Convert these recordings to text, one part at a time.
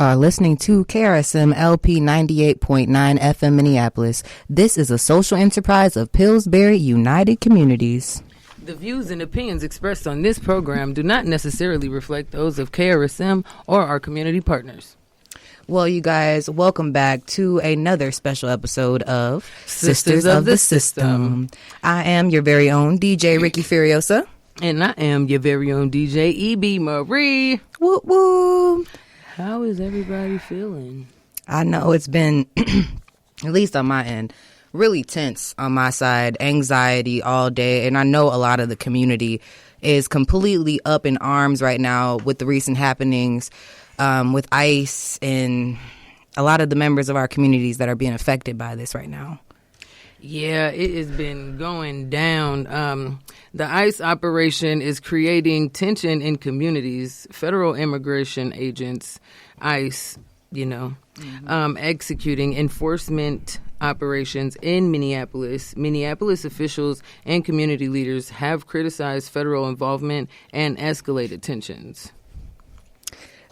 are listening to KRSM LP 98.9 FM Minneapolis. This is a social enterprise of Pillsbury United Communities. The views and opinions expressed on this program do not necessarily reflect those of KRSM or our community partners. Well, you guys, welcome back to another special episode of Sisters of the System. I am your very own DJ Ricky Furiosa. And I am your very own DJ E.B. Marie. Whoop, whoop. How is everybody feeling? I know it's been, at least on my end, really tense on my side, anxiety all day. And I know a lot of the community is completely up in arms right now with the recent happenings with ICE and a lot of the members of our communities that are being affected by this right now. Yeah, it has been going down. The ICE operation is creating tension in communities. Federal immigration agents, ICE, executing enforcement operations in Minneapolis. Minneapolis officials and community leaders have criticized federal involvement and escalated tensions.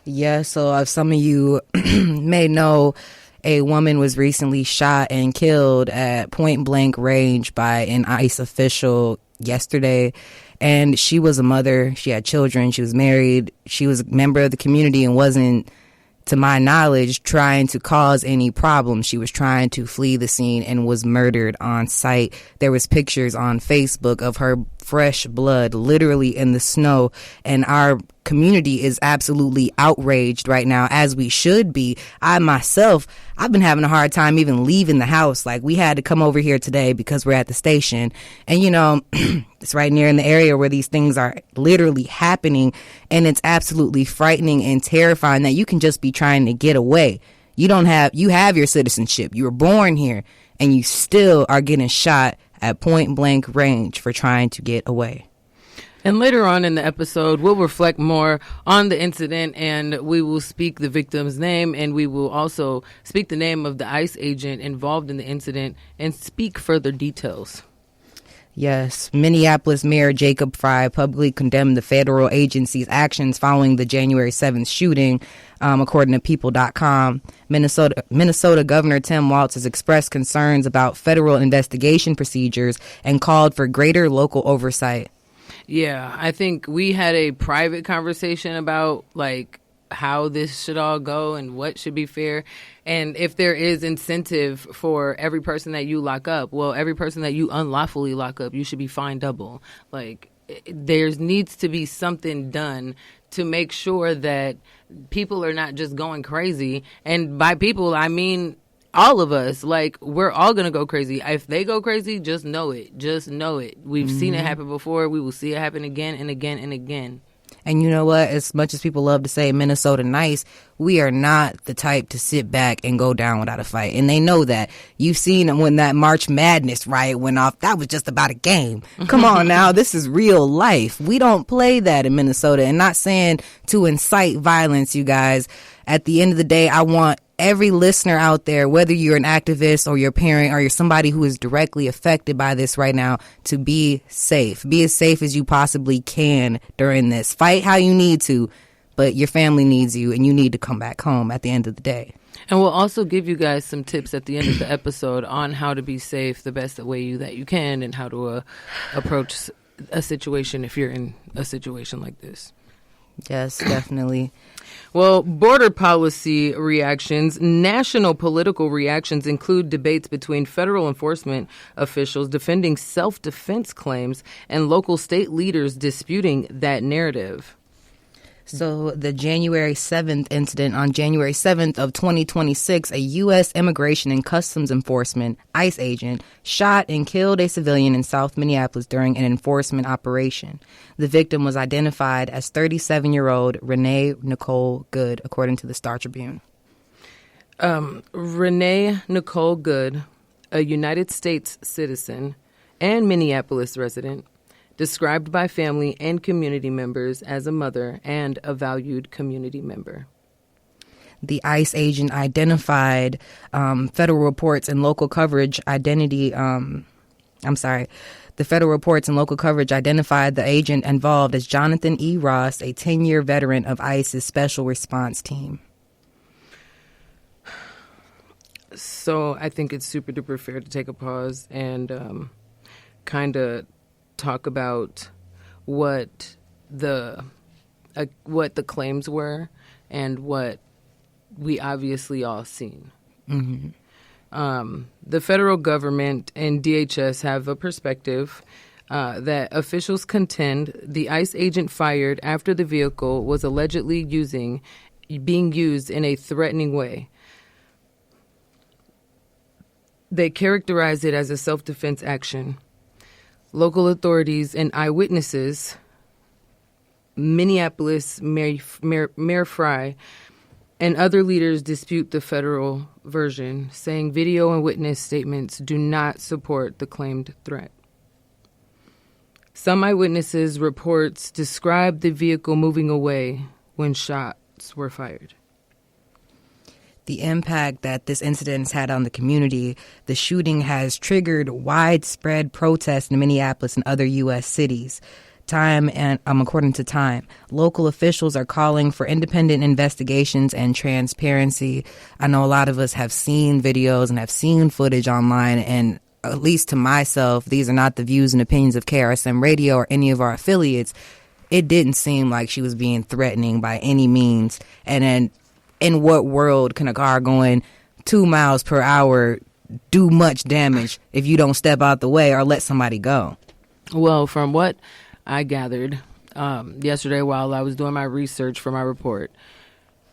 Yeah, so if some of you may know, a woman was recently shot and killed at point blank range by an ICE official yesterday. And she was a mother. She had children. She was married. She was a member of the community and wasn't, to my knowledge, trying to cause any problems. She was trying to flee the scene and was murdered on site. There was pictures on Facebook of her fresh blood literally in the snow, and our community is absolutely outraged right now, as we should be. I've been having a hard time even leaving the house. Like, we had to come over here today because we're at the station, and it's right near in the area where these things are literally happening, and it's absolutely frightening and terrifying that you can just be trying to get away. You have your citizenship. You were born here, and you still are getting shot at point blank range for trying to get away. And later on in the episode, we'll reflect more on the incident, and we will speak the victim's name, and we will also speak the name of the ICE agent involved in the incident and speak further details. Yes, Minneapolis Mayor Jacob Frey publicly condemned the federal agency's actions following the January 7th shooting, according to People.com. Minnesota Governor Tim Walz has expressed concerns about federal investigation procedures and called for greater local oversight. Yeah, I think we had a private conversation about how this should all go and what should be fair. And if there is incentive for every person that you lock up, well, every person that you unlawfully lock up, you should be fined double. There needs to be something done to make sure that people are not just going crazy. And by people, I mean all of us. We're all going to go crazy. If they go crazy, just know it. Just know it. We've seen it happen before. We will see it happen again and again and again. And you know what? As much as people love to say Minnesota nice, we are not the type to sit back and go down without a fight. And they know that. You've seen when that March Madness riot went off, that was just about a game. Come on now. This is real life. We don't play that in Minnesota. And not saying to incite violence, you guys. At the end of the day, I want every listener out there, whether you're an activist or your parent or you're somebody who is directly affected by this right now, to be safe. Be as safe as you possibly can during this. Fight how you need to, but your family needs you and you need to come back home at the end of the day. And we'll also give you guys some tips at the end of the episode on how to be safe the best way that you can and how to approach a situation if you're in a situation like this. Yes, definitely. Well, border policy reactions, national political reactions include debates between federal enforcement officials defending self-defense claims and local state leaders disputing that narrative. So the January 7th incident on January 7th of 2026, a U.S. Immigration and Customs Enforcement ICE agent shot and killed a civilian in South Minneapolis during an enforcement operation. The victim was identified as 37-year-old Renee Nicole Good, according to the Star Tribune. Renee Nicole Good, a United States citizen and Minneapolis resident, described by family and community members as a mother and a valued community member. The ICE agent identified federal reports and local coverage The federal reports and local coverage identified the agent involved as Jonathan E. Ross, a 10-year veteran of ICE's Special Response Team. So I think it's super duper fair to take a pause and kind of talk about what the claims were and what we obviously all seen. Mm-hmm. The federal government and DHS have a perspective that officials contend the ICE agent fired after the vehicle was allegedly being used in a threatening way. They characterize it as a self-defense action. Local authorities and eyewitnesses, Minneapolis Mayor Fry, and other leaders dispute the federal version, saying video and witness statements do not support the claimed threat. Some eyewitnesses' reports describe the vehicle moving away when shots were fired. The impact that this incident has had on the community, the shooting has triggered widespread protests in Minneapolis and other U.S. cities. According to Time, local officials are calling for independent investigations and transparency. I know a lot of us have seen videos and have seen footage online, and at least to myself, these are not the views and opinions of KRSM Radio or any of our affiliates. It didn't seem like she was being threatening by any means. And then in what world can a car going 2 miles per hour do much damage if you don't step out the way or let somebody go? Well, from what I gathered yesterday while I was doing my research for my report,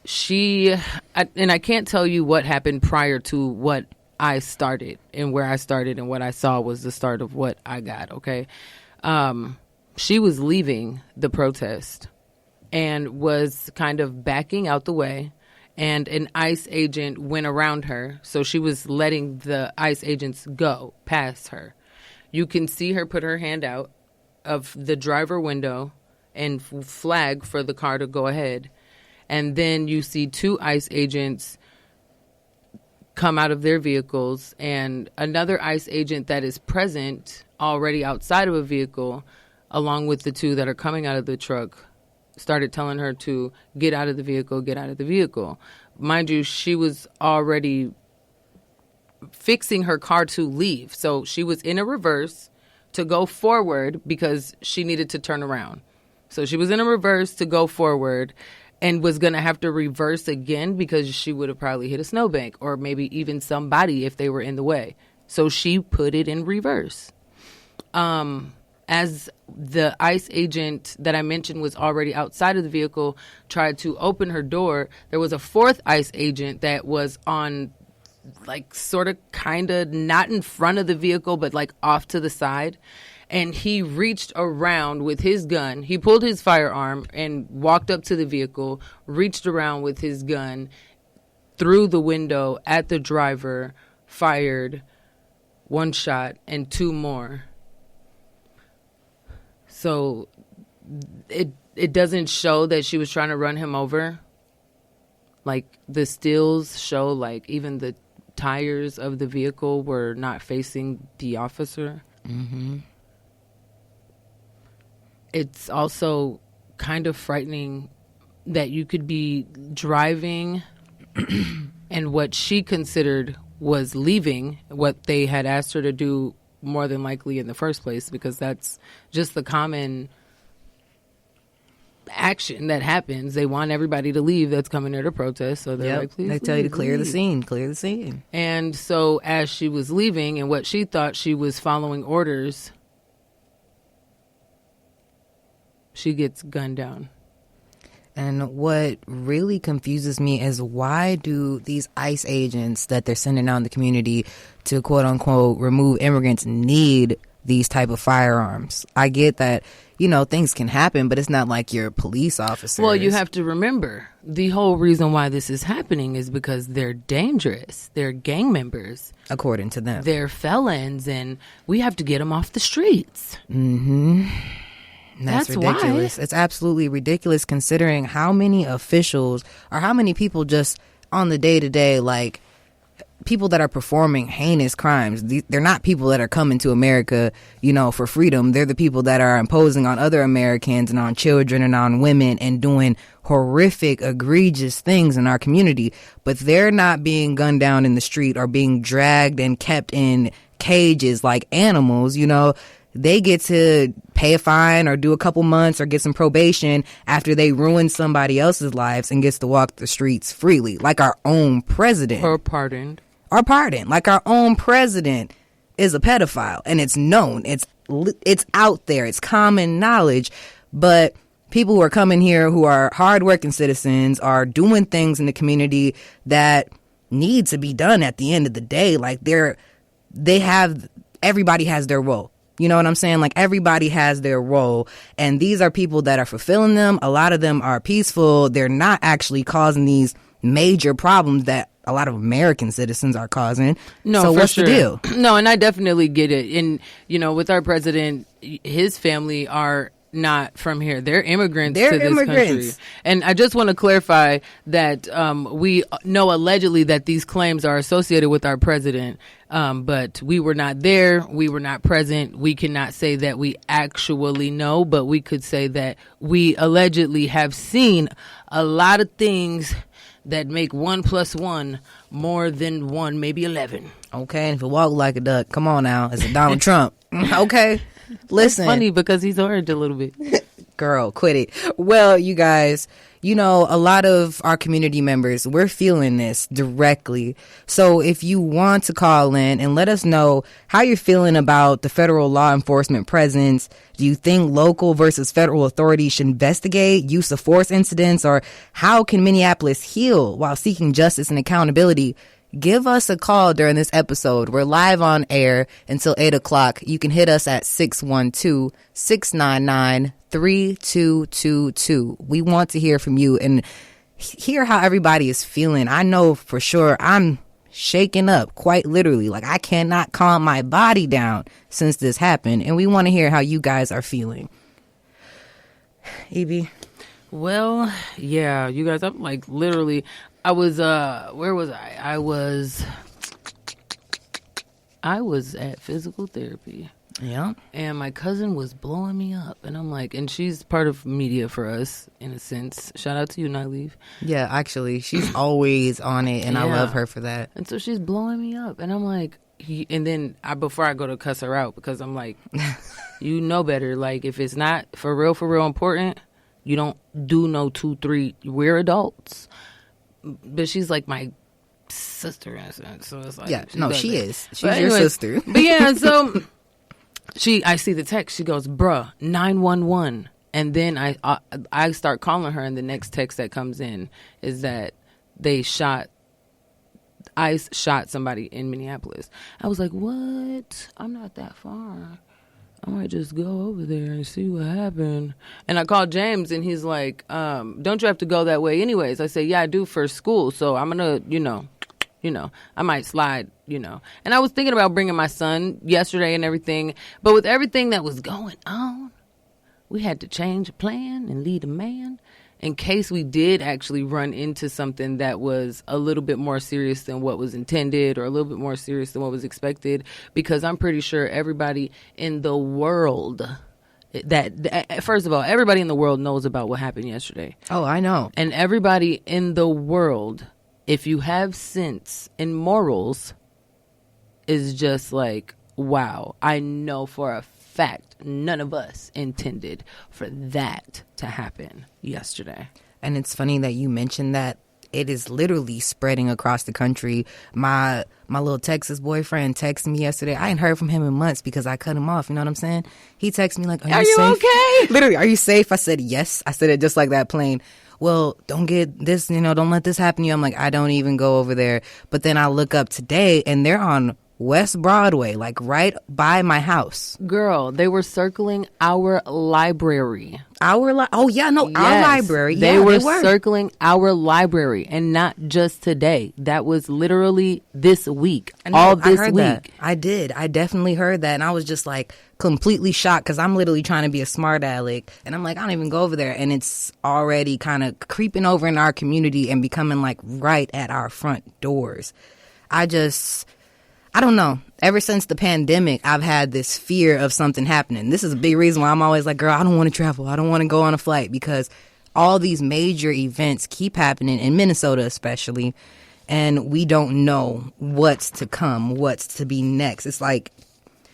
I can't tell you what happened prior to what I started and where I started, and what I saw was the start of what I got, okay? She was leaving the protest and was kind of backing out the way, and an ICE agent went around her, so she was letting the ICE agents go past her. You can see her put her hand out of the driver window and flag for the car to go ahead. And then you see 2 ICE agents come out of their vehicles, and another ICE agent that is present already outside of a vehicle, along with the 2 that are coming out of the truck, started telling her to get out of the vehicle, get out of the vehicle. Mind you, she was already fixing her car to leave. So she was in a reverse to go forward because she needed to turn around. So she was in a reverse to go forward and was going to have to reverse again because she would have probably hit a snowbank or maybe even somebody if they were in the way. So she put it in reverse. As the ICE agent that I mentioned was already outside of the vehicle, tried to open her door, there was a 4th ICE agent that was on, like, sort of kind of not in front of the vehicle, but like off to the side. And he reached around with his gun. He pulled his firearm and walked up to the vehicle, reached around with his gun, through the window at the driver, fired 1 shot and 2 more. So it doesn't show that she was trying to run him over. Like, the stills show, like, even the tires of the vehicle were not facing the officer. Mm-hmm. It's also kind of frightening that you could be driving and what she considered was leaving, what they had asked her to do more than likely in the first place, because that's just the common action that happens. They want everybody to leave that's coming there to protest, so they're like, please, they tell you to clear the scene. And so as she was leaving and what she thought she was following orders, she gets gunned down. And what really confuses me is, why do these ICE agents that they're sending out in the community to quote unquote remove immigrants need these type of firearms? I get that, you know, things can happen, but it's not like you're police officers. Well, you have to remember, the whole reason why this is happening is because they're dangerous. They're gang members. According to them. They're felons, and we have to get them off the streets. Mm-hmm. That's ridiculous. Why. It's absolutely ridiculous, considering how many officials or how many people just on the day-to-day, like, people that are performing heinous crimes. They're not people that are coming to America, for freedom. They're the people that are imposing on other Americans and on children and on women and doing horrific, egregious things in our community. But they're not being gunned down in the street or being dragged and kept in cages like animals. They get to pay a fine or do a couple months or get some probation after they ruin somebody else's lives and gets to walk the streets freely, like our own president. Or pardoned. Like our own president is a pedophile, and it's known. It's out there. It's common knowledge. But people who are coming here who are hardworking citizens are doing things in the community that need to be done at the end of the day. Like everybody has their role. You know what I'm saying? Like, everybody has their role, and these are people that are fulfilling them. A lot of them are peaceful. They're not actually causing these major problems that a lot of American citizens are causing. No, so what's sure. the deal? No, and I definitely get it. And, with our president, his family are not from here. They're immigrants to this country. And I just want to clarify that we know allegedly that these claims are associated with our president, but we were not there. We were not present. We cannot say that we actually know, but we could say that we allegedly have seen a lot of things that make 1 + 1 more than 1, maybe 11. Okay, and if you walk like a duck, come on now, it's a Donald Trump. Okay. Listen. It's funny because he's orange a little bit. Girl, quit it. Well, you guys, a lot of our community members, we're feeling this directly. So if you want to call in and let us know how you're feeling about the federal law enforcement presence, do you think local versus federal authorities should investigate use of force incidents, or how can Minneapolis heal while seeking justice and accountability? Give us a call during this episode. We're live on air until 8 o'clock. You can hit us at 612-699-3222. We want to hear from you and hear how everybody is feeling. I know for sure I'm shaken up, quite literally. Like, I cannot calm my body down since this happened. And we want to hear how you guys are feeling. Evie? Well, yeah, you guys, I'm like literally... I was, where was I? I was at physical therapy. Yeah. And my cousin was blowing me up. And I'm like, and she's part of media for us, in a sense. Shout out to you, Nyleave. Yeah, actually, she's always on it, and yeah. I love her for that. And so she's blowing me up. And I'm like, before I go to cuss her out, because I'm like, you know better. Like, if it's not for real important, you don't do no 2, 3. We're adults. But she's like my sister, so it's like, yeah, no, she is. She's your sister. But yeah, so I see the text. She goes, "Bruh, 911," and then I start calling her, and the next text that comes in is that ICE shot somebody in Minneapolis. I was like, "What? I'm not that far. I might just go over there and see what happened." And I called James, and he's like, don't you have to go that way anyways? I said, yeah, I do for school. So I'm going to, I might slide, And I was thinking about bringing my son yesterday and everything. But with everything that was going on, we had to change a plan and lead a man in case we did actually run into something that was a little bit more serious than what was intended, or a little bit more serious than what was expected, because I'm pretty sure everybody in the world first of all, everybody in the world knows about what happened yesterday. Oh, I know. And everybody in the world, if you have sense and morals, is just like, wow, I know for a fact none of us intended for that to happen yesterday. And it's funny that you mentioned that. It is literally spreading across the country. My little Texas boyfriend texted me yesterday. I ain't heard from him in months because I cut him off. You know what I'm saying? He texted me like, are you safe? Okay? Literally, are you safe? I said, yes. I said it just like that, plain. Well, don't get this, don't let this happen to you. I'm like, I don't even go over there. But then I look up today and they're on West Broadway, like right by my house. Girl, they were circling our library. Our library. They were circling our library, and not just today. That was literally this week. All this week. That. I did. I definitely heard that, and I was just like completely shocked because I'm literally trying to be a smart aleck, and I'm like, I don't even go over there, and it's already kind of creeping over in our community and becoming like right at our front doors. I don't know. Ever since the pandemic, I've had this fear of something happening. This is a big reason why I'm always like, girl, I don't want to travel. I don't want to go on a flight, because all these major events keep happening in Minnesota especially, and we don't know what's to come, what's to be next. It's like,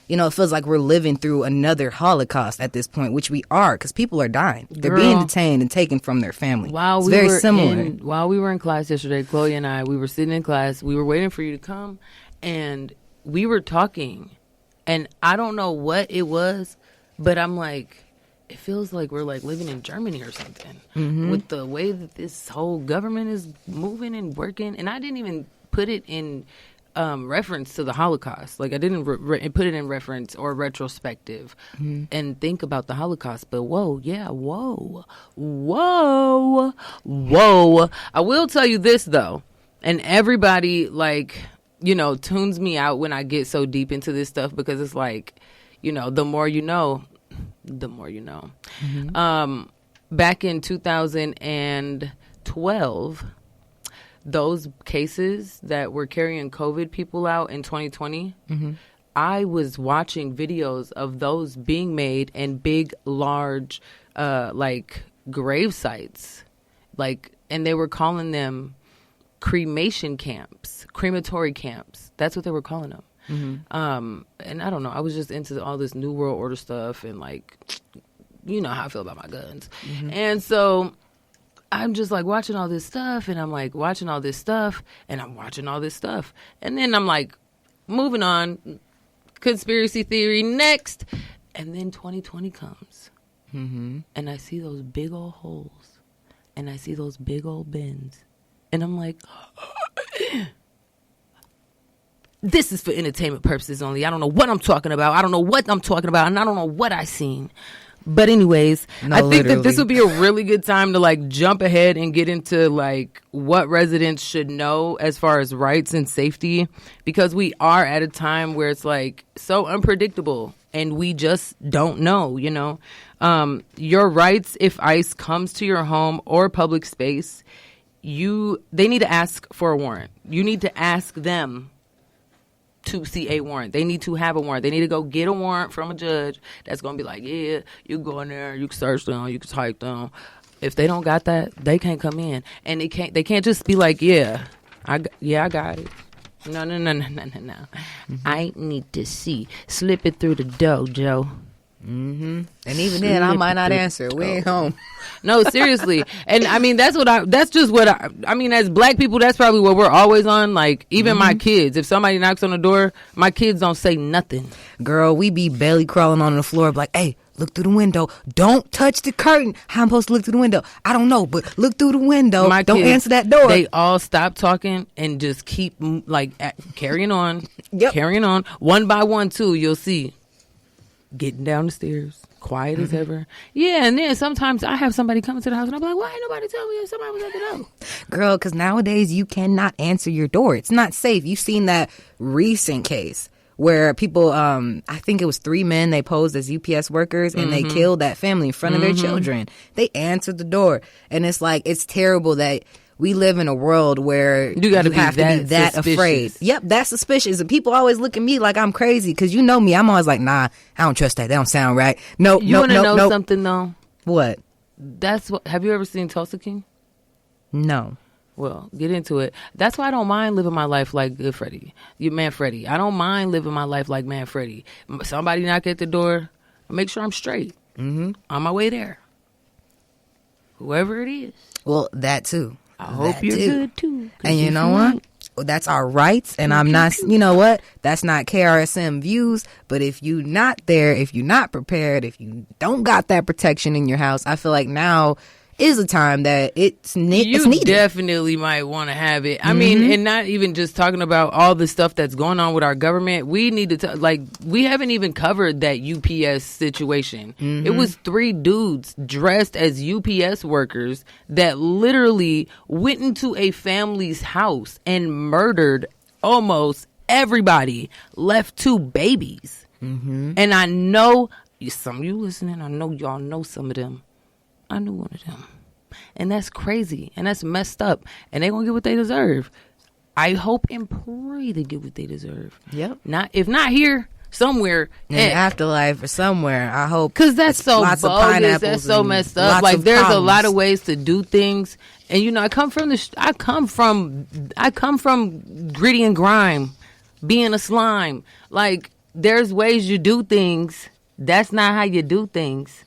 you know, it feels like we're living through another Holocaust at this point, which we are, because people are dying. They're being detained and taken from their family. It's very similar. While we were in class yesterday, Chloe and I, we were sitting in class. We were waiting for you to come, and we were talking. And I don't know what it was, but I'm like, it feels like we're like living in Germany or something with the way that this whole government is moving and working. And I didn't even put it in reference to the Holocaust. Like, I didn't put it in reference or retrospective and think about the Holocaust. But whoa. I will tell you this, though. And everybody, like, you know, tunes me out when I get so deep into this stuff, because it's like, you know, the more you know, the more you know. Back in 2012, those cases that were carrying COVID people out in 2020, I was watching videos of those being made in big, large, like, grave sites. Like, and they were calling them cremation camps, crematory camps. That's what they were calling them. And I don't know, I was just into all this New World Order stuff, and, like, you know how I feel about my guns. And so I'm just like watching all this stuff, and I'm like watching all this stuff, and I'm watching all this stuff. And then I'm like, moving on, conspiracy theory next. And then 2020 comes. And I see those big old holes, and I see those big old bins. And I'm like, this is for entertainment purposes only. I don't know what I'm talking about. I don't know what I'm talking about, and I don't know what I seen. But anyways, I think that this would be a really good time to, like, jump ahead and get into, like, what residents should know as far as rights and safety, because we are at a time where it's, like, so unpredictable, and we just don't know, you know. Your rights, if ICE comes to your home or public space, they need to ask for a warrant. You need to ask them to see a warrant. They need to have a warrant. They need to go get a warrant from a judge that's going to be like, yeah, you go in there, you can search them, you can type them. If they don't got that, they can't come in. And they can't just be like, yeah, I got it. No. I need to see. Slip it through the door, Joe. And even then, I might not answer. We ain't home. No, seriously. And I mean, that's just what I mean, as black people, that's probably what we're always on. Like, even my kids, if somebody knocks on the door, my kids don't say nothing. Girl, we be belly crawling on the floor, like, hey, look through the window. Don't touch the curtain. How I'm supposed to look through the window? I don't know, but look through the window. Don't answer that door. They all stop talking and just keep, like, carrying on. Carrying on. One by one, too, you'll see. Getting down the stairs, quiet as ever. Yeah, and then sometimes I have somebody coming to the house, and I'm like, why ain't nobody tell me if somebody was at the door? Girl, because nowadays you cannot answer your door. It's not safe. You've seen that recent case where people, I think it was 3 men, they posed as UPS workers, and they killed that family in front of their children. They answered the door. And it's like, it's terrible that we live in a world where you have to be that afraid. Yep, that's suspicious. And people always look at me like I'm crazy, because you know me. I'm always like, nah, I don't trust that. That don't sound right. Nope. You want to know something, though? What? Have you ever seen Tulsa King? No. Well, get into it. That's why I don't mind living my life like Good Freddie. Man Freddie. I don't mind living my life like Man Freddie. Somebody knock at the door, make sure I'm straight. On my way there. Whoever it is. Well, that too. I hope you're good too. And you know what? Well, that's our rights. And I'm not, you know what? That's not KRSM views. But if you're not there, if you're not prepared, if you don't got that protection in your house, I feel like now is a time that it's needed. You definitely might want to have it. I mean, and not even just talking about all the stuff that's going on with our government. We need to, we haven't even covered that UPS situation. It was 3 dudes dressed as UPS workers that literally went into a family's house and murdered almost everybody, left 2 babies. And I know, some of you listening, I know y'all know some of them. I knew one of them. And that's crazy. And that's messed up. And they gonna get what they deserve. I hope and pray they get what they deserve. Yep. If not here, somewhere in the afterlife or somewhere. I hope, because that's so lots bogus. Of pineapples. That's so messed up. Like there's a lot of ways to do things, and you know, I come from gritty and grime, being a slime. Like there's ways you do things. That's not how you do things.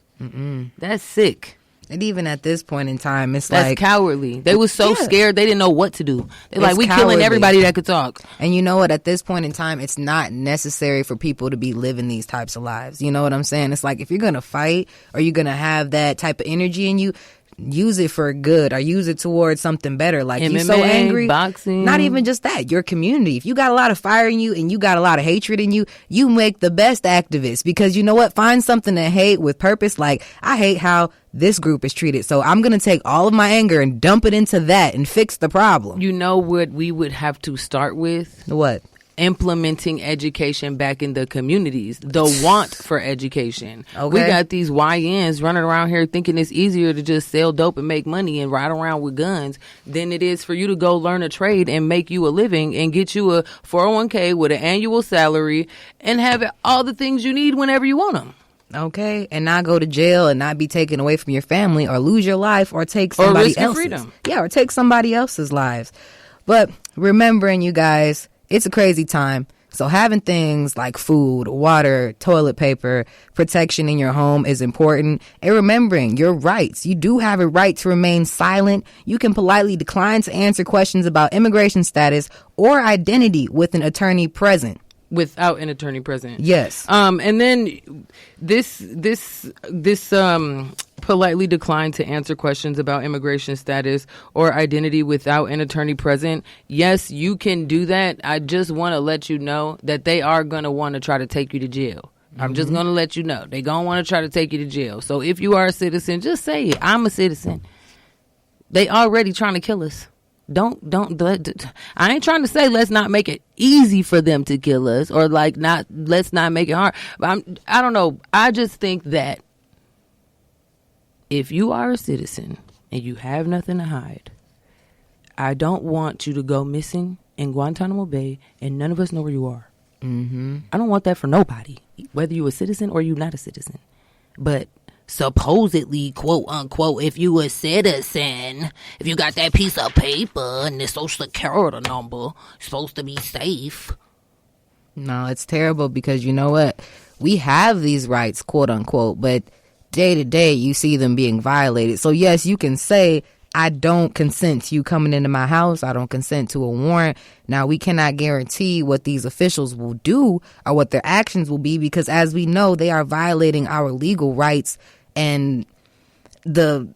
That's sick. And even at this point in time, that's like cowardly. They was so scared they didn't know what to do. They're like, we killing everybody that could talk. And you know what? At this point in time, it's not necessary for people to be living these types of lives. You know what I'm saying? It's like if you're gonna fight or you're gonna have that type of energy in you, use it for good or use it towards something better. Like you're so angry, boxing. Not even just that, your community. If you got a lot of fire in you and you got a lot of hatred in you, you make the best activists, because you know what? Find something to hate with purpose. Like, I hate how this group is treated, so I'm going to take all of my anger and dump it into that and fix the problem. You know what we would have to start with? What? Implementing education back in the communities, the want for education. Okay. We got these YNs running around here thinking it's easier to just sell dope and make money and ride around with guns than it is for you to go learn a trade and make you a living and get you a 401k with an annual salary and have all the things you need whenever you want them. Okay, and not go to jail and not be taken away from your family or lose your life or take somebody else's. Freedom. Yeah, or take somebody else's lives. But remembering, you guys, it's a crazy time. So having things like food, water, toilet paper, protection in your home is important. And remembering your rights. You do have a right to remain silent. You can politely decline to answer questions about immigration status or identity with an attorney present. Without an attorney present. Yes. And then this politely decline to answer questions about immigration status or identity without an attorney present. Yes, you can do that. I just want to let you know that they are going to want to try to take you to jail. I'm just going to let you know. They're going to want to try to take you to jail. So if you are a citizen, just say it. I'm a citizen. They already trying to kill us. I ain't trying to say let's not make it easy for them to kill us or let's not make it hard. But I don't know. I just think that if you are a citizen and you have nothing to hide, I don't want you to go missing in Guantanamo Bay and none of us know where you are. I don't want that for nobody, whether you're a citizen or you're not a citizen. But supposedly, quote unquote, if you a citizen, if you got that piece of paper and the social security number, you're supposed to be safe. No, it's terrible because you know what? We have these rights, quote unquote, but day to day you see them being violated. So yes, you can say, I don't consent to you coming into my house. I don't consent to a warrant. Now, we cannot guarantee what these officials will do or what their actions will be because, as we know, they are violating our legal rights and the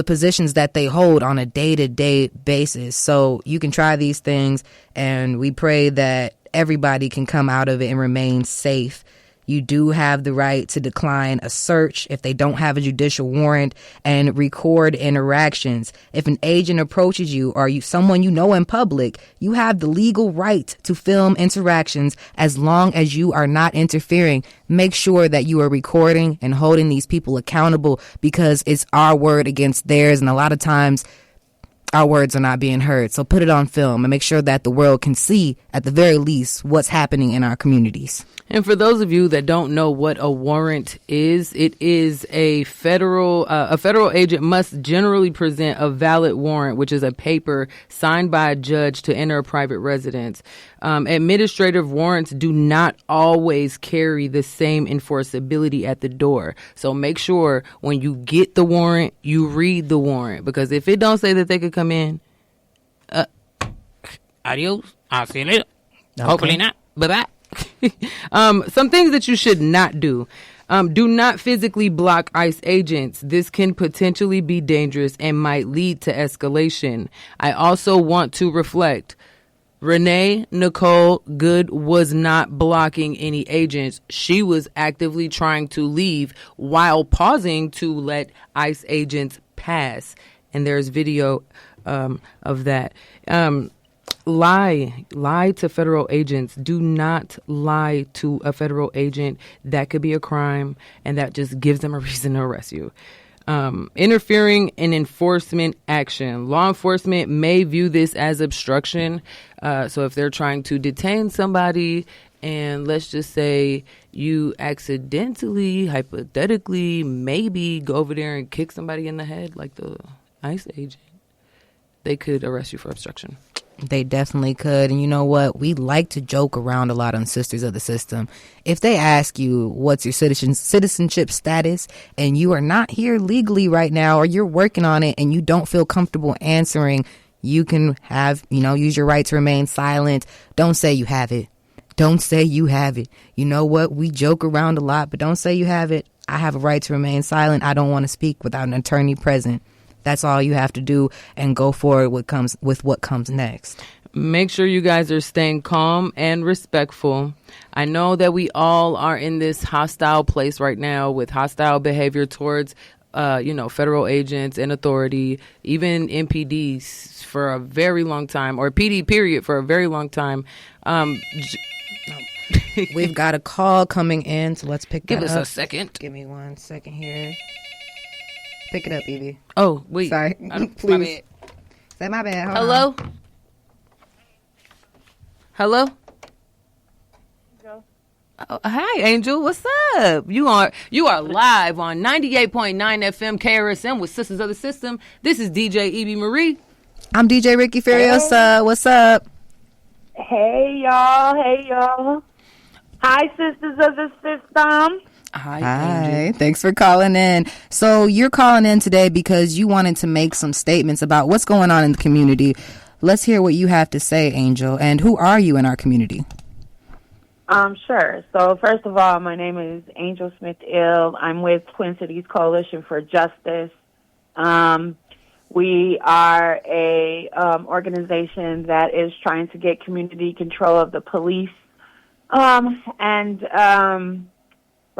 positions that they hold on a day-to-day basis. So you can try these things, and we pray that everybody can come out of it and remain safe. You do have the right to decline a search if they don't have a judicial warrant and record interactions. If an agent approaches you or someone you know in public, you have the legal right to film interactions as long as you are not interfering. Make sure that you are recording and holding these people accountable because it's our word against theirs. And a lot of times our words are not being heard. So put it on film and make sure that the world can see, at the very least, what's happening in our communities. And for those of you that don't know what a warrant is, it is a federal agent must generally present a valid warrant, which is a paper signed by a judge to enter a private residence. Administrative warrants do not always carry the same enforceability at the door. So make sure when you get the warrant, you read the warrant, because if it don't say that they could come in, adios, I'll see you later. Okay. Hopefully not. Bye-bye. Some things that you should not do. Do not physically block ICE agents. This can potentially be dangerous and might lead to escalation. I also want to reflect. Renee Nicole Good was not blocking any agents. She was actively trying to leave while pausing to let ICE agents pass. And there's video of that. Lie to federal agents. Do not lie to a federal agent. That could be a crime, and that just gives them a reason to arrest you. Interfering in enforcement action. Law enforcement may view this as obstruction. So if they're trying to detain somebody, and let's just say you accidentally, hypothetically, maybe go over there and kick somebody in the head like the ICE agent, they could arrest you for obstruction. They definitely could. And you know what? We like to joke around a lot on Sisters of the System. If they ask you what's your citizenship status and you are not here legally right now, or you're working on it and you don't feel comfortable answering, you can have, use your right to remain silent. Don't say you have it. Don't say you have it. You know what? We joke around a lot, but don't say you have it. I have a right to remain silent. I don't want to speak without an attorney present. That's all you have to do, and go forward with what comes next. Make sure you guys are staying calm and respectful. I know that we all are in this hostile place right now with hostile behavior towards, federal agents and authority, even MPDs for a very long time, or PD period for a very long time. We've got a call coming in, so let's pick that up. Give us a second. Give me 1 second here. Pick it up, Evie. Oh, wait. Sorry. Please. Say my bad. Hello? Hello? Oh, hi, Angel. What's up? You are live on 98.9 FM KRSM with Sisters of the System. This is DJ Evie Marie. I'm DJ Ricky Furiosa. Hey. What's up? Hey, y'all. Hi, Sisters of the System. Hi. Thanks for calling in. So you're calling in today because you wanted to make some statements about what's going on in the community. Let's hear what you have to say, Angel. And who are you in our community? Sure. So first of all, my name is Angel Smith-Ill. I'm with Twin Cities Coalition for Justice. We are a organization that is trying to get community control of the police.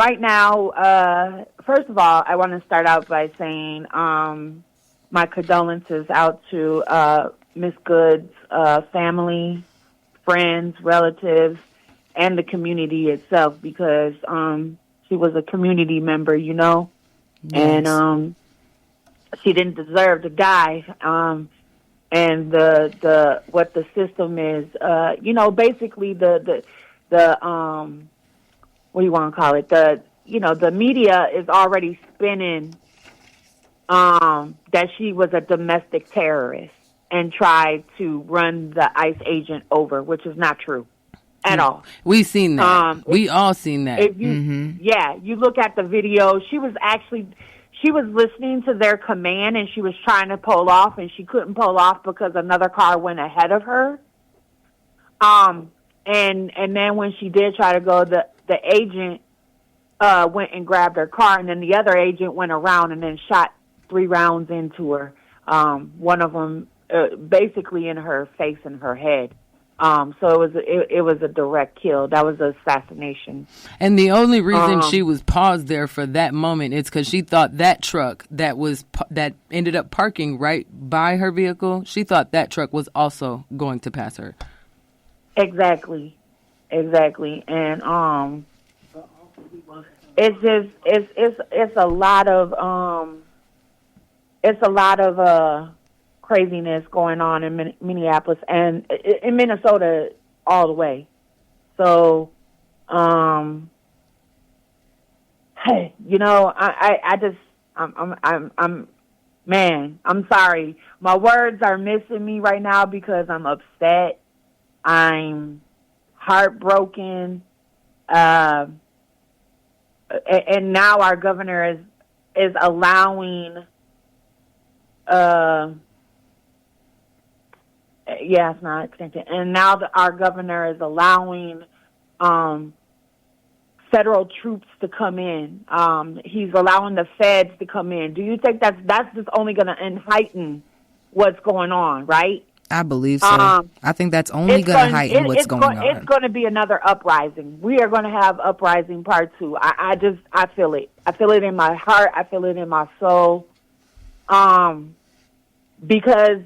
Right now, first of all, I want to start out by saying my condolences out to Miss Good's family, friends, relatives, and the community itself, because she was a community member, Yes. And she didn't deserve to die. And the what the system is, basically the what do you want to call it? The media is already spinning that she was a domestic terrorist and tried to run the ICE agent over, which is not true at all. We've seen that. We all seen that. If you, Yeah, you look at the video. She was listening to their command, and she was trying to pull off, and she couldn't pull off because another car went ahead of her. And then when she did try to go, the agent went and grabbed her car, and then the other agent went around and then shot 3 rounds into her. One of them basically in her face and her head. So it was a direct kill. That was an assassination. And the only reason she was paused there for that moment is because she thought that truck that ended up parking right by her vehicle, she thought that truck was also going to pass her. Exactly. And it's a lot of craziness going on in Minneapolis and in Minnesota all the way. So, hey, I'm sorry. My words are missing me right now because I'm upset. I'm heartbroken. And now our governor is allowing, it's not extension. And now our governor is allowing federal troops to come in. He's allowing the feds to come in. Do you think that's just only going to heighten what's going on, right? I believe so. I think that's only going to heighten what's going on. It's going to be another uprising. We are going to have uprising part 2. I feel it. I feel it in my heart. I feel it in my soul. Because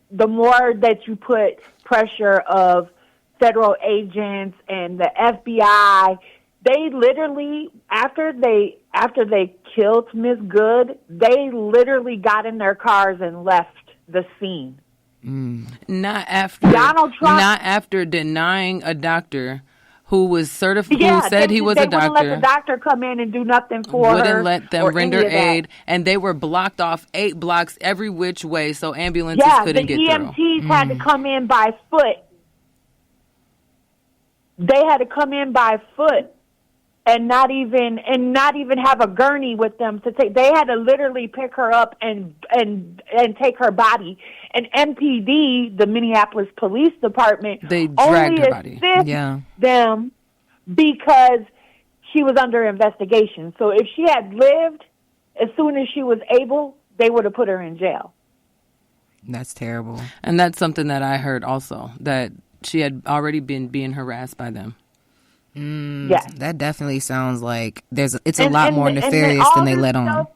the more that you put pressure of federal agents and the FBI, They literally, after they killed Miss Good, they literally got in their cars and left the scene. Not after Donald Trump, not after denying a doctor who was certified, yeah, who said he was a doctor. They wouldn't let the doctor come in and do nothing for her. Wouldn't let them render aid, and they were blocked off 8 blocks every which way, so ambulances couldn't get through. Yeah, the EMTs had to come in by foot. They had to come in by foot. And not even have a gurney with them to take. They had to literally pick her up and take her body. And MPD, the Minneapolis Police Department, they dragged only her body. Them because she was under investigation. So if she had lived, as soon as she was able, they would have put her in jail. That's terrible. And that's something that I heard also, that she had already been being harassed by them. Yeah, that definitely sounds like it's a lot more nefarious than they let on.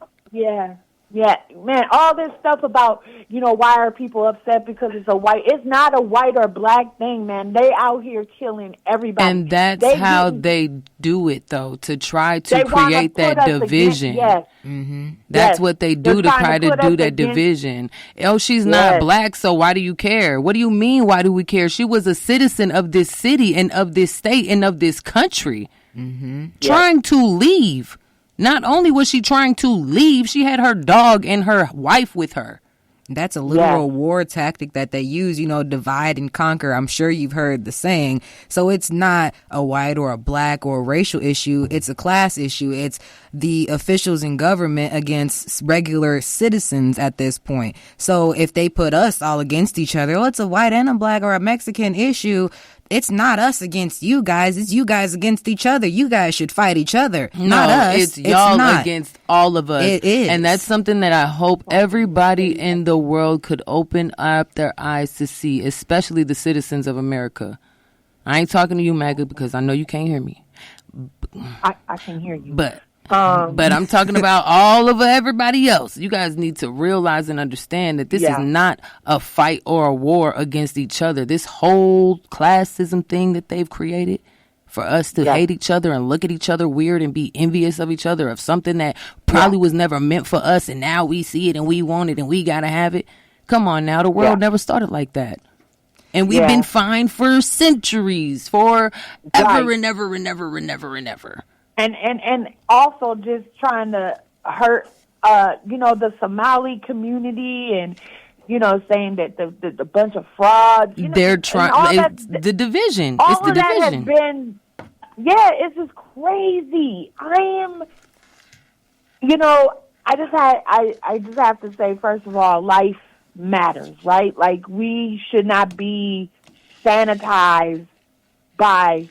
Yeah, man, all this stuff about, why are people upset because it's not a white or black thing, man. They out here killing everybody. And that's how they do it, though, to try to create that division. Yes. Mm-hmm. That's what they do to try to do that division. Oh, she's not black, so why do you care? What do you mean, why do we care? She was a citizen of this city and of this state and of this country, trying to leave. Not only was she trying to leave, she had her dog and her wife with her. That's a literal war tactic that they use, divide and conquer. I'm sure you've heard the saying. So it's not a white or a black or a racial issue. It's a class issue. It's the officials in government against regular citizens at this point. So if they put us all against each other, it's a white and a black or a Mexican issue. It's not us against you guys. It's you guys against each other. You guys should fight each other, not us. It's y'all against all of us. It is. And that's something that I hope everybody in the world could open up their eyes to see, especially the citizens of America. I ain't talking to you, MAGA, because I know you can't hear me. I can hear you. But I'm talking about all of everybody else. You guys need to realize and understand that this is not a fight or a war against each other. This whole classism thing that they've created for us to hate each other and look at each other weird and be envious of each other of something that probably was never meant for us, and now we see it and we want it and we gotta have it. Come on now, the world never started like that. And we've been fine for centuries, for ever and ever and ever and ever and ever. And also just trying to hurt, the Somali community and, saying that the bunch of frauds. They're trying, the division. It's the division. That has been, it's just crazy. I just have to say, first of all, life matters, right? Like, we should not be sanitized by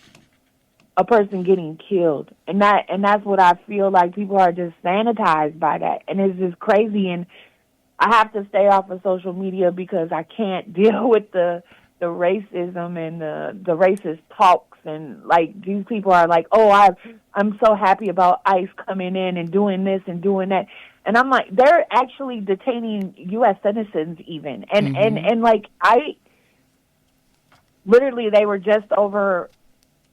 a person getting killed, and that's what I feel like. People are just sanitized by that, and it's just crazy. And I have to stay off of social media because I can't deal with the racism and the racist talks. And like, these people are like, oh, I'm so happy about ICE coming in and doing this and doing that, and I'm like, they're actually detaining U.S. citizens even, and like, I literally, they were just over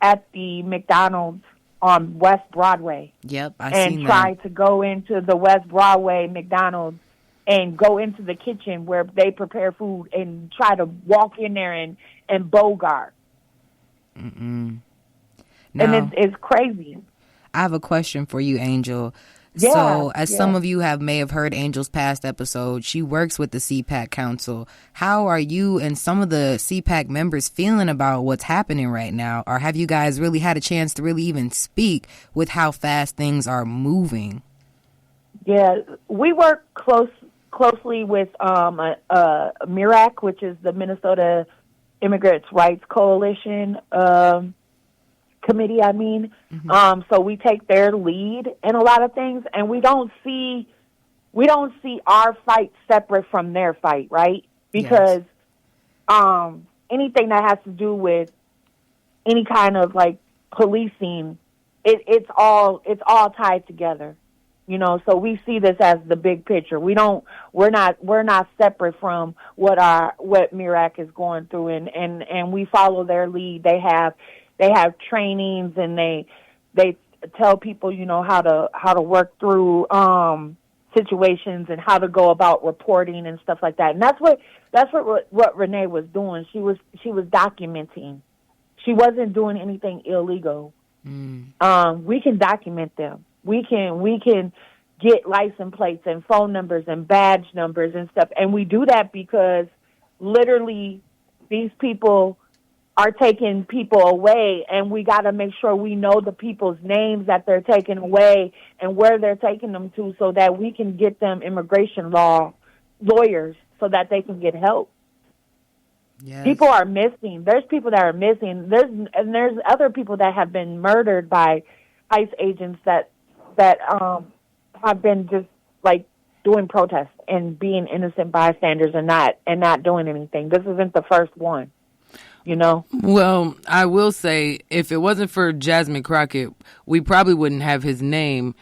at the McDonald's on West Broadway. Yep, I seen that. And tried to go into the West Broadway McDonald's and go into the kitchen where they prepare food and try to walk in there and bogart. Now, and it's crazy. I have a question for you, Angel. Yeah, so, as some of you may have heard Angel's past episode, she works with the CPAC Council. How are you and some of the CPAC members feeling about what's happening right now? Or have you guys really had a chance to really even speak with how fast things are moving? Yeah, we work closely with MIRAC, which is the Minnesota Immigrants' Rights Coalition committee. So we take their lead in a lot of things, and we don't see our fight separate from their fight, right? Because anything that has to do with any kind of like policing, it's all tied together, So we see this as the big picture. We're not separate from what MIRAC is going through, and we follow their lead. They have trainings, and they they tell people, how to work through situations and how to go about reporting and stuff like that. And that's what Renee was doing. She was documenting. She wasn't doing anything illegal. We can document them. We can get license plates and phone numbers and badge numbers and stuff. And we do that because literally these people are taking people away, and we got to make sure we know the people's names that they're taking away and where they're taking them to, so that we can get them immigration law lawyers so that they can get help. Yes. People are missing. There's people that are missing. There's other people that have been murdered by ICE agents that have been just like doing protests and being innocent bystanders and not doing anything. This isn't the first one. Well, I will say, if it wasn't for Jasmine Crockett, we probably wouldn't have his name.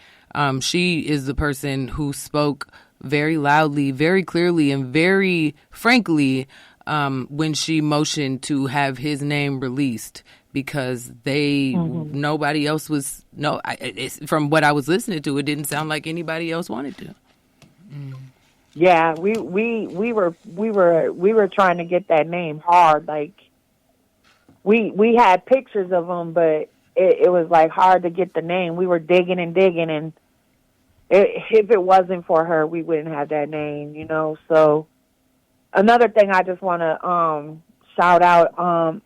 She is the person who spoke very loudly, very clearly, and very frankly when she motioned to have his name released, because nobody else was. From what I was listening to, it didn't sound like anybody else wanted to. Yeah, we were trying to get that name hard, like. We had pictures of them, but it was like hard to get the name. We were digging, and if it wasn't for her, we wouldn't have that name, So another thing I just want to shout out.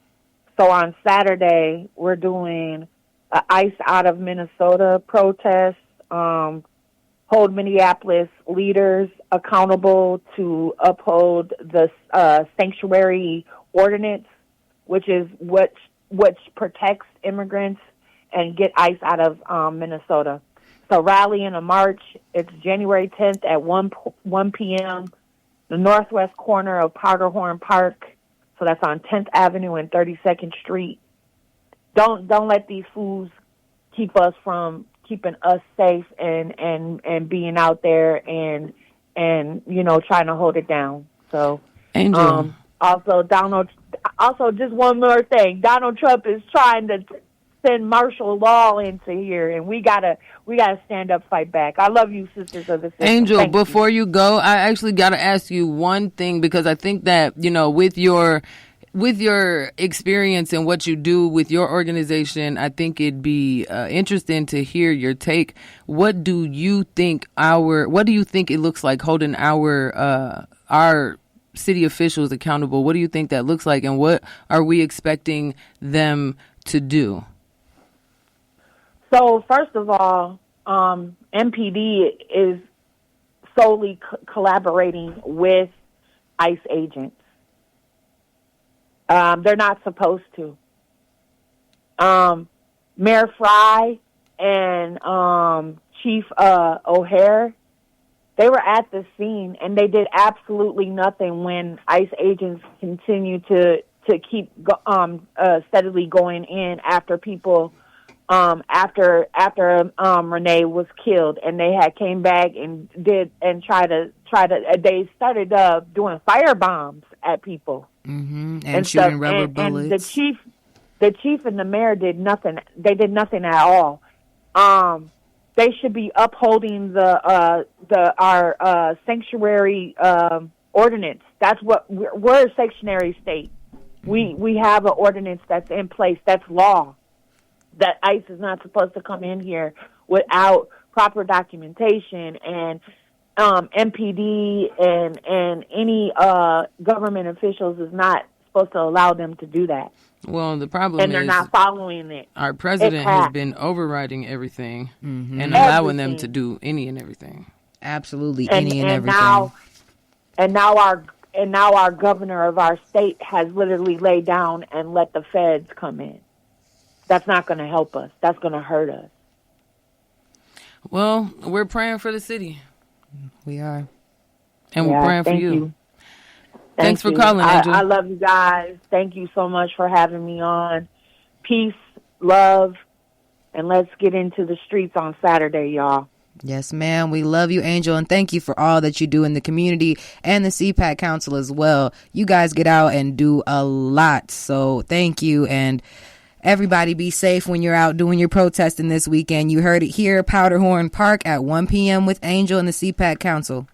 So on Saturday, we're doing a ICE out of Minnesota protest. Hold Minneapolis leaders accountable to uphold the sanctuary ordinance, which is what protects immigrants, and get ICE out of Minnesota. So rally in a march. It's January 10th at 1 p.m., the northwest corner of Powderhorn Park. So that's on 10th Avenue and 32nd Street. Don't let these fools keep us from keeping us safe and being out there and trying to hold it down. So Angel. Also, just one more thing. Donald Trump is trying to send martial law into here, and we gotta stand up, fight back. I love you, sisters of the system. Angel, Thank before you go, I actually gotta ask you one thing, because I think that with your experience and what you do with your organization, I think it'd be interesting to hear your take. What do you think it looks like holding our city officials accountable? What do you think that looks like, and what are we expecting them to do? So first of all, MPD is solely collaborating with ICE agents. They're not supposed to. Mayor Fry and Chief O'Hare, they were at the scene, and they did absolutely nothing when ICE agents continued to keep steadily going in after people after Renee was killed, and they had came back and tried to they started doing fire bombs at people and shooting rubber bullets. And the chief and the mayor did nothing. They did nothing at all. They should be upholding our sanctuary ordinance. That's what we're a sanctuary state. We have an ordinance that's in place. That's law. That ICE is not supposed to come in here without proper documentation, and MPD and any government officials is not supposed to allow them to do that. Well, the problem and they're not following it. Our president has been overriding everything and allowing them to do any and everything. Absolutely, any and everything. And now our governor of our state has literally laid down and let the feds come in. That's not going to help us. That's going to hurt us. Well, we're praying for the city. We are. And we're praying for you. Thanks for you. calling, Angel. I love you guys. Thank you so much for having me on. Peace, love, and let's get into the streets on Saturday, y'all. Yes, ma'am. We love you, Angel, and thank you for all that you do in the community and the CPAC Council as well. You guys get out and do a lot, so thank you. And Everybody be safe when you're out doing your protesting this weekend. You heard it here, Powderhorn Park at 1 p.m. with Angel and the CPAC Council.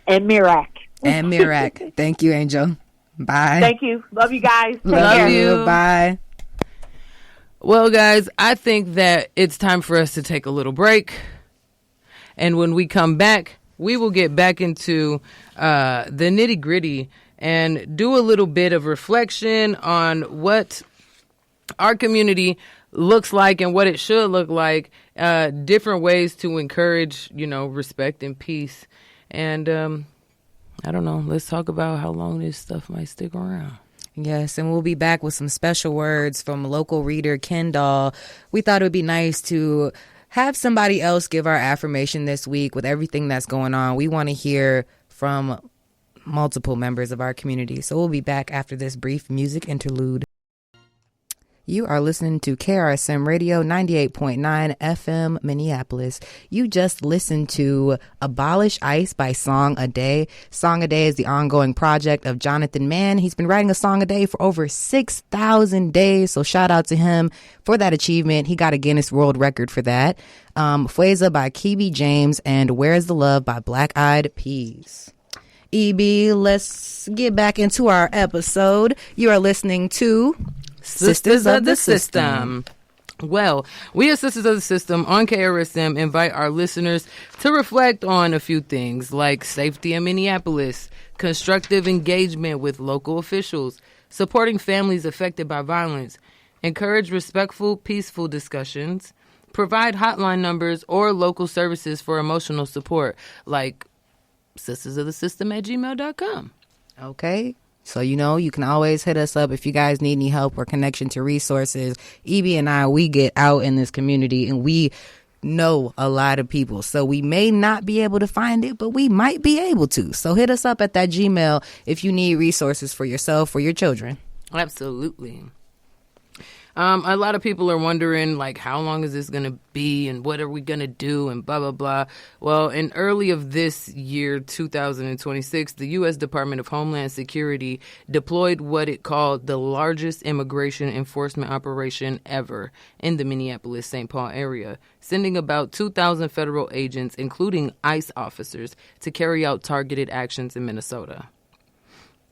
And Mirac. And Mirac. Thank you, Angel. Bye. Thank you. Love you guys. Take Love care. you. Bye. Well, guys, I think that it's time for us to take a little break. And when we come back, we will get back into the nitty gritty and do a little bit of reflection on what our community looks like and what it should look like, different ways to encourage, respect and peace. And I don't know, let's talk about how long this stuff might stick around. Yes, and we'll be back with some special words from local reader Kendall. We thought it would be nice to have somebody else give our affirmation this week with everything that's going on. We want to hear from multiple members of our community. So we'll be back after this brief music interlude. You are listening to KRSM Radio 98.9 FM Minneapolis. You just listened to Abolish ICE by Song a Day. Song a Day is the ongoing project of Jonathan Mann. He's been writing a song a day for over 6,000 days. So shout out to him for that achievement. He got a Guinness World Record for that. Fueza by Kibi James and Where's the Love by Black Eyed Peas. EB, let's get back into our episode. You are listening to Sisters of the System. Well, we as Sisters of the System on KRSM invite our listeners to reflect on a few things like safety in Minneapolis, constructive engagement with local officials, supporting families affected by violence, encourage respectful, peaceful discussions, provide hotline numbers or local services for emotional support like sistersofthesystem@gmail.com. Okay. So, you can always hit us up if you guys need any help or connection to resources. Evie and I, we get out in this community and we know a lot of people. So we may not be able to find it, but we might be able to. So hit us up at that Gmail if you need resources for yourself or your children. Absolutely. A lot of people are wondering, how long is this going to be and what are we going to do and blah, blah, blah. Well, in early of this year, 2026, the U.S. Department of Homeland Security deployed what it called the largest immigration enforcement operation ever in the Minneapolis-St. Paul area, sending about 2,000 federal agents, including ICE officers, to carry out targeted actions in Minnesota.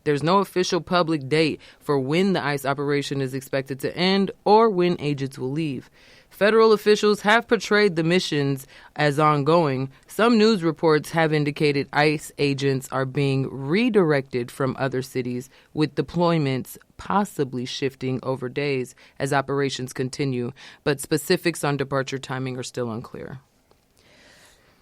There's no official public date for when the ICE operation is expected to end or when agents will leave. Federal officials have portrayed the missions as ongoing. Some news reports have indicated ICE agents are being redirected from other cities, with deployments possibly shifting over days as operations continue, but specifics on departure timing are still unclear.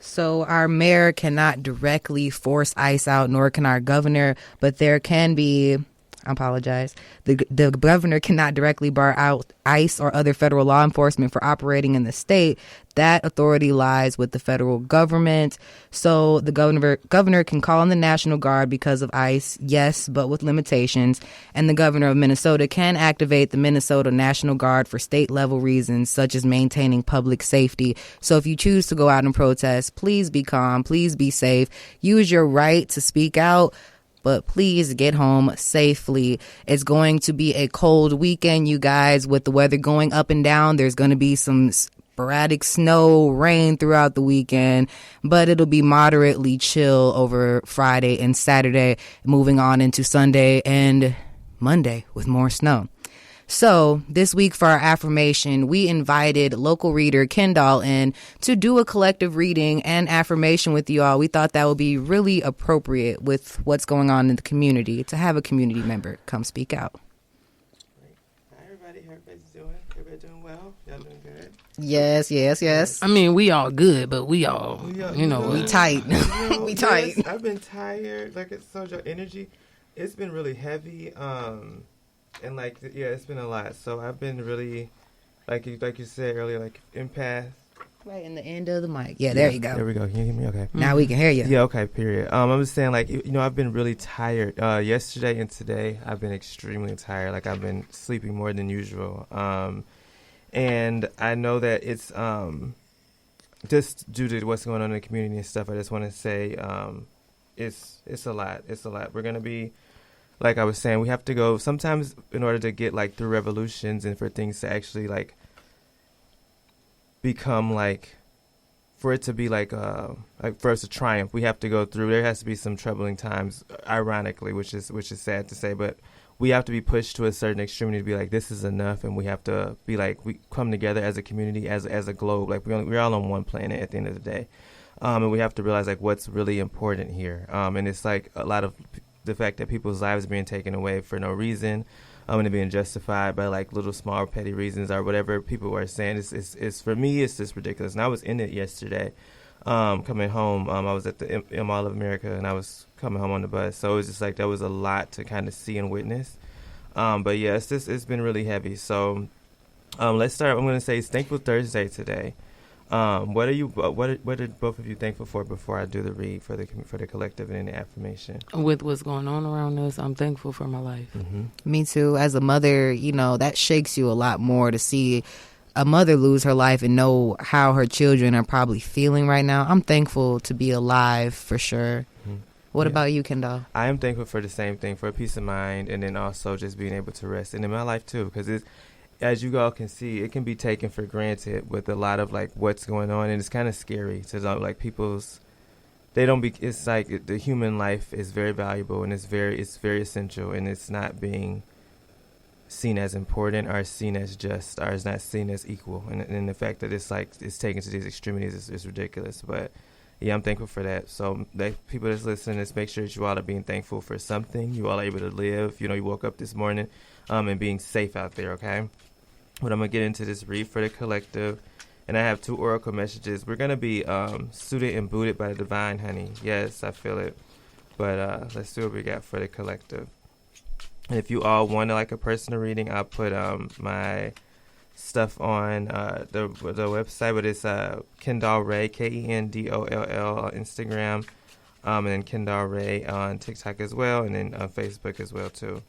So our mayor cannot directly force ICE out, nor can our governor, but there can be, I apologize, the governor cannot directly bar out ICE or other federal law enforcement for operating in the state. That authority lies with the federal government. So the governor can call in the National Guard because of ICE, yes, but with limitations. And the governor of Minnesota can activate the Minnesota National Guard for state level reasons, such as maintaining public safety. So if you choose to go out and protest, please be calm, please be safe, use your right to speak out, but please get home safely. It's going to be a cold weekend, you guys, with the weather going up and down. There's going to be some sporadic snow, rain throughout the weekend, but it'll be moderately chill over Friday and Saturday, moving on into Sunday and Monday with more snow. So this week for our affirmation, we invited local reader Kendall in to do a collective reading and affirmation with you all. We thought that would be really appropriate with what's going on in the community to have a community member come speak out. Hi, everybody. How everybody's doing? Everybody doing well? Y'all doing good? Yes. I mean, we all good, but we all, we tight. We tight. Yes, I've been tired. Like I told y'all, energy, it's been really heavy. And it's been a lot. So I've been really, like you said earlier, empath. Right in the end of the mic. Yeah, there you go. There we go. Can you hear me? Okay. Now we can hear you. Yeah. Okay. Period. I'm just saying, I've been really tired. Yesterday and today, I've been extremely tired. I've been sleeping more than usual. And I know that it's just due to what's going on in the community and stuff. I just want to say, it's a lot. It's a lot. We're gonna be like I was saying, we have to go sometimes in order to get like through revolutions and for things to actually like become like, for it to be like for us to triumph, we have to go through. There has to be some troubling times, ironically, which is sad to say, but we have to be pushed to a certain extremity to be like, this is enough, and we have to be like, we come together as a community, as a globe, like we're all on one planet at the end of the day, and we have to realize like what's really important here, and it's like a lot of the fact that people's lives are being taken away for no reason. And it being justified by like little small petty reasons or whatever people are saying. It's for me, it's just ridiculous. And I was in it yesterday, coming home. I was at the Mall of America, and I was coming home on the bus. So it was just like that was a lot to kind of see and witness. But yeah, it's been really heavy. So let's start. I'm going to say it's Thankful Thursday today. What are both of you thankful for before I do the read for the collective and the affirmation? With what's going on around us, I'm thankful for my life. Mm-hmm. Me too. As a mother, that shakes you a lot more to see a mother lose her life and know how her children are probably feeling right now. I'm thankful to be alive for sure. Mm-hmm. What about you, Kendall? I am thankful for the same thing, for a peace of mind, and then also just being able to rest. And in my life too, because as you all can see, it can be taken for granted with a lot of like what's going on, and it's kind of scary to like it's like the human life is very valuable, and it's very essential, and it's not being seen as important or seen as just, or it's not seen as equal, and the fact that it's taken to these extremities is ridiculous. But yeah, I'm thankful for that. So people that's listening, just make sure that you all are being thankful for something. You all are able to live. You woke up this morning, and being safe out there. Okay. But I'm going to get into this read for the collective. And I have 2 oracle messages. We're going to be suited and booted by the divine, honey. Yes, I feel it. But let's see what we got for the collective. And if you all want like a personal reading, I'll put my stuff on the website. But it's Kendall Ray, KENDOLL on Instagram. And then Kendall Ray on TikTok as well. And then on Facebook as well, too.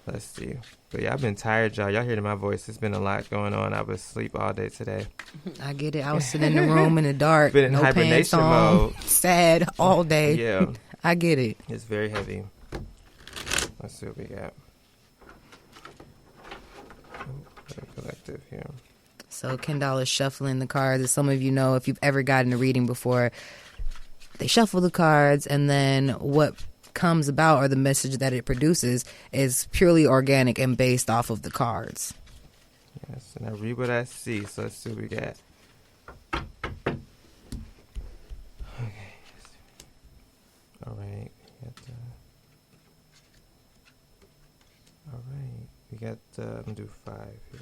Let's see. But yeah, I've been tired, y'all. Y'all hearing my voice. It's been a lot going on. I was asleep all day today. I get it. I was sitting in the room in the dark. Been in hibernation mode. Sad all day. Yeah. I get it. It's very heavy. Let's see what we got. Collective here. So Kendall is shuffling the cards. As some of you know, if you've ever gotten a reading before, they shuffle the cards, and then what comes about, or the message that it produces, is purely organic and based off of the cards. Yes, and I read what I see. So let's see what we got. Okay. All right. We got I'm gonna do 5 here.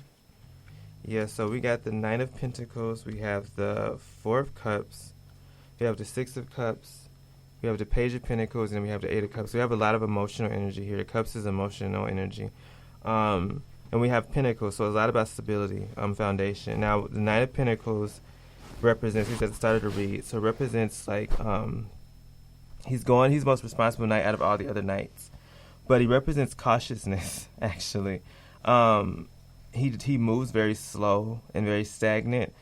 Yeah, so we got the 9 of Pentacles. We have the 4 of Cups. We have the 6 of Cups. We have the Page of Pentacles, and we have the 8 of Cups. We have a lot of emotional energy here. The Cups is emotional energy. And we have Pentacles, so it's a lot about stability, foundation. Now, the 9 of Pentacles represents, he's at the start of the read, so it represents, like, he's the most responsible knight out of all the other knights. But he represents cautiousness, actually. He moves very slow and very stagnant.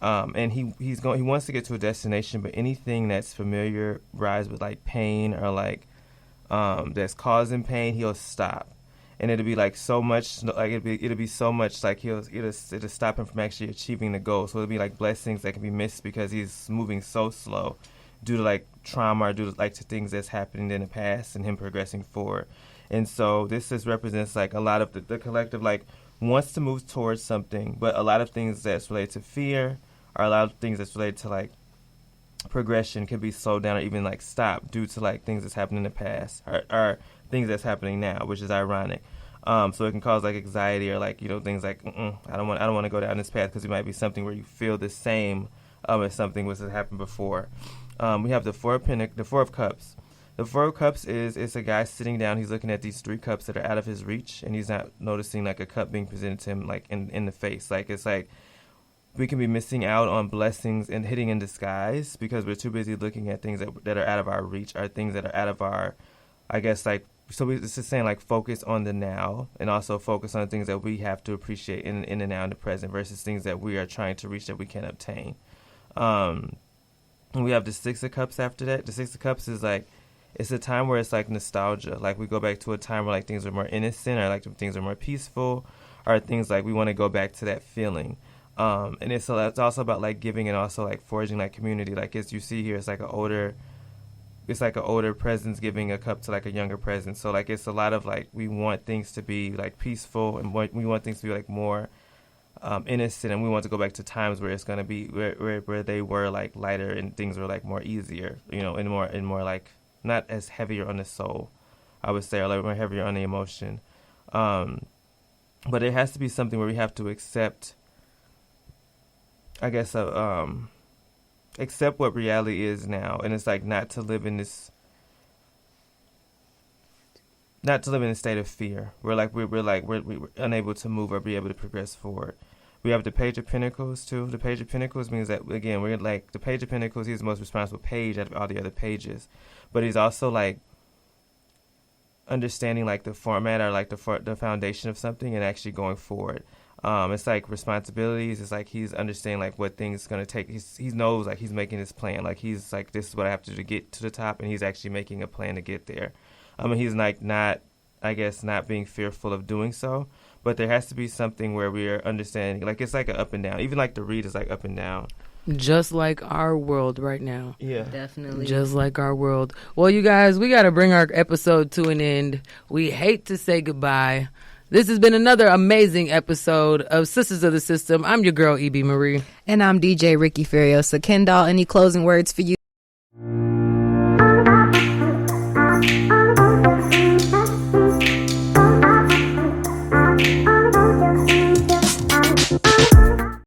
And he wants to get to a destination, but anything that's familiarized with like pain or like that's causing pain, he'll stop, and it'll be like so much, like it'll be so much like it'll stop him from actually achieving the goal. So it'll be like blessings that can be missed because he's moving so slow due to like trauma or due to like to things that's happening in the past and him progressing forward. And so this just represents like a lot of the collective like wants to move towards something, but a lot of things that's related to fear, or a lot of things that's related to like progression can be slowed down or even like stopped due to like things that's happened in the past or things that's happening now, which is ironic. So it can cause like anxiety or like things like I don't want to go down this path because it might be something where you feel the same as something was that happened before. We have the 4 of Cups. The 4 of Cups it's a guy sitting down. He's looking at these 3 cups that are out of his reach, and he's not noticing like a cup being presented to him like in the face. Like it's like we can be missing out on blessings and hitting in disguise because we're too busy looking at things that are out of our reach, or things that are out of our, I guess, like, so it's just saying, like, focus on the now and also focus on the things that we have to appreciate in the now and the present versus things that we are trying to reach that we can't obtain. And we have the 6 of Cups after that. The 6 of Cups is like, It's a time where it's like nostalgia. Like we go back to a time where like things are more innocent, or like things are more peaceful, or things like we want to go back to that feeling. And it's also about like giving and also like forging like community. Like as you see here, it's like an older presence giving a cup to like a younger presence. So like it's a lot of like we want things to be like peaceful, and we want things to be like more innocent, and we want to go back to times where it's going to be where they were like lighter and things were like more easier, you know, and more like not as heavier on the soul, I would say, or like more heavier on the emotion. But it has to be something where we have to accept, I guess, accept what reality is now, and it's like not to live in a state of fear. We're unable to move or be able to progress forward. We have the Page of Pentacles too. The Page of Pentacles means that again we're like the Page of Pentacles. He's the most responsible page out of all the other pages, but he's also like understanding like the format or like the foundation of something and actually going forward. It's like responsibilities. It's like he's understanding like what things gonna take. He knows like he's making his plan. Like he's like, this is what I have to do to get to the top, and he's actually making a plan to get there. He's like not being fearful of doing so, but there has to be something where we are understanding. Like it's like an up and down. Even like the read is like up and down. Just like our world right now. Yeah. Definitely. Just like our world. Well, you guys, we got to bring our episode to an end. We hate to say goodbye. This has been another amazing episode of Sisters of the System. I'm your girl, E.B. Marie. And I'm DJ Ricky Furiosa. Kendall, any closing words for you?